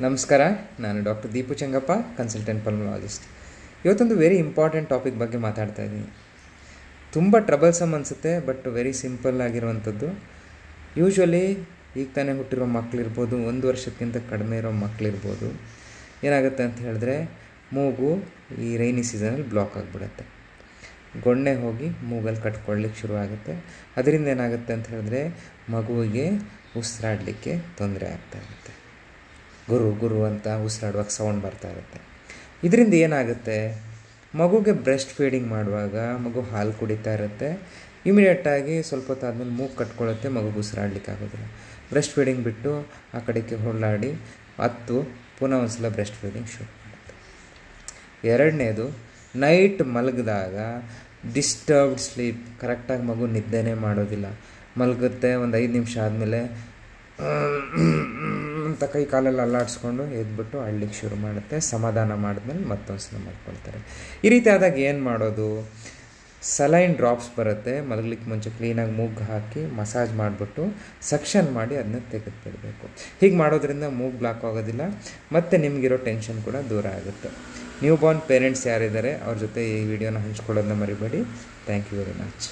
ನಮಸ್ಕಾರ, ನಾನು doctor Deepu Chengappa, consultant pulmonologist. ಇವತ್ತೊಂದು ವೆರಿ ಇಂಪಾರ್ಟೆಂಟ್ ಟಾಪಿಕ್ ಬಗ್ಗೆ ಮಾತಾಡ್ತಾ ಇದ್ದೀನಿ. ತುಂಬ ಟ್ರಬಲ್ಸಮ್ ಅನಿಸುತ್ತೆ, ಬಟ್ ವೆರಿ ಸಿಂಪಲ್ ಆಗಿರುವಂಥದ್ದು. ಯೂಶ್ವಲಿ ಈಗ ತಾನೇ ಹುಟ್ಟಿರೋ ಮಕ್ಕಳಿರ್ಬೋದು, 1 ವರ್ಷಕ್ಕಿಂತ ಕಡಿಮೆ ಇರೋ ಮಕ್ಕಳಿರ್ಬೋದು, ಏನಾಗುತ್ತೆ ಅಂತ ಹೇಳಿದ್ರೆ ಮೂಗು ಈ ರೈನಿ ಸೀಸನಲ್ಲಿ ಬ್ಲಾಕ್ ಆಗಿಬಿಡುತ್ತೆ. ಗೊಣ್ಣೆ ಹೋಗಿ ಮೂಗಲ್ಲಿ ಕಟ್ಕೊಳ್ಳಿಕ್ಕೆ ಶುರುವಾಗುತ್ತೆ. ಅದರಿಂದ ಏನಾಗುತ್ತೆ ಅಂತ ಹೇಳಿದ್ರೆ ಮಗುವಿಗೆ ಉಸಿರಾಡಲಿಕ್ಕೆ ತೊಂದರೆ ಆಗ್ತಾಯಿರುತ್ತೆ. ಗುರು ಅಂತ ಉಸಿರಾಡುವಾಗ ಸೌಂಡ್ ಬರ್ತಾ ಇರುತ್ತೆ. ಇದರಿಂದ ಏನಾಗುತ್ತೆ, ಮಗುಗೆ ಬ್ರೆಸ್ಟ್ ಫೀಡಿಂಗ್ ಮಾಡುವಾಗ ಮಗು ಹಾಲು ಕುಡಿತಾ ಇರುತ್ತೆ. ಇಮಿಡಿಯೇಟಾಗಿ ಸ್ವಲ್ಪ ಹೊತ್ತಾದ್ಮೇಲೆ ಮೂಗು ಕಟ್ಕೊಳ್ಳುತ್ತೆ, ಮಗುಗೆ ಉಸಿರಾಡ್ಲಿಕ್ಕೆ ಆಗೋದಿಲ್ಲ. ಬ್ರೆಸ್ಟ್ ಫೀಡಿಂಗ್ ಬಿಟ್ಟು ಆ ಕಡೆಗೆ ಹೊರಳಾಡಿ ಪುನಃ ಒಂದು ಸಲ ಬ್ರೆಸ್ಟ್ ಫೀಡಿಂಗ್ ಶುರು ಮಾಡುತ್ತೆ. ಎರಡನೇದು, ನೈಟ್ ಮಲಗಿದಾಗ ಡಿಸ್ಟರ್ಬ್ಡ್ ಸ್ಲೀಪ್, ಕರೆಕ್ಟಾಗಿ ಮಗು ನಿದ್ದೆನೇ ಮಾಡೋದಿಲ್ಲ. ಮಲಗುತ್ತೆ, ಒಂದು 5 ನಿಮಿಷ ಆದಮೇಲೆ ಅಂತ ಕೈ ಕಾಲೆಲ್ಲ ಅಲ್ಲಾಡಿಸ್ಕೊಂಡು ಎದ್ಬಿಟ್ಟು ಅಳ್ಲಿಕ್ಕೆ ಶುರು ಮಾಡುತ್ತೆ. ಸಮಾಧಾನ ಮಾಡಿದ್ಮೇಲೆ ಮತ್ತೊಂದು ಸಲ ಮಾಡ್ಕೊಳ್ತಾರೆ. ಈ ರೀತಿ ಆದಾಗ ಏನು ಮಾಡೋದು, ಸಲೈನ್ ಡ್ರಾಪ್ಸ್ ಬರುತ್ತೆ, ಮಲಗಲಿಕ್ಕೆ ಮುಂಚೆ ಕ್ಲೀನಾಗಿ ಮೂಗು ಹಾಕಿ ಮಸಾಜ್ ಮಾಡಿಬಿಟ್ಟು ಸಕ್ಷನ್ ಮಾಡಿ ಅದನ್ನ ತೆಗೆದುಬಿಡಬೇಕು. ಹೀಗೆ ಮಾಡೋದ್ರಿಂದ ಮೂಗು ಬ್ಲಾಕ್ ಆಗೋದಿಲ್ಲ, ಮತ್ತು ನಿಮಗಿರೋ ಟೆನ್ಷನ್ ಕೂಡ ದೂರ ಆಗುತ್ತೆ. ನ್ಯೂ ಬಾರ್ನ್ ಪೇರೆಂಟ್ಸ್ ಯಾರಿದ್ದಾರೆ ಅವ್ರ ಜೊತೆ ಈ ವಿಡಿಯೋನ ಹಂಚ್ಕೊಳ್ಳೋದನ್ನ ಮರಿಬೇಡಿ. Thank you very much.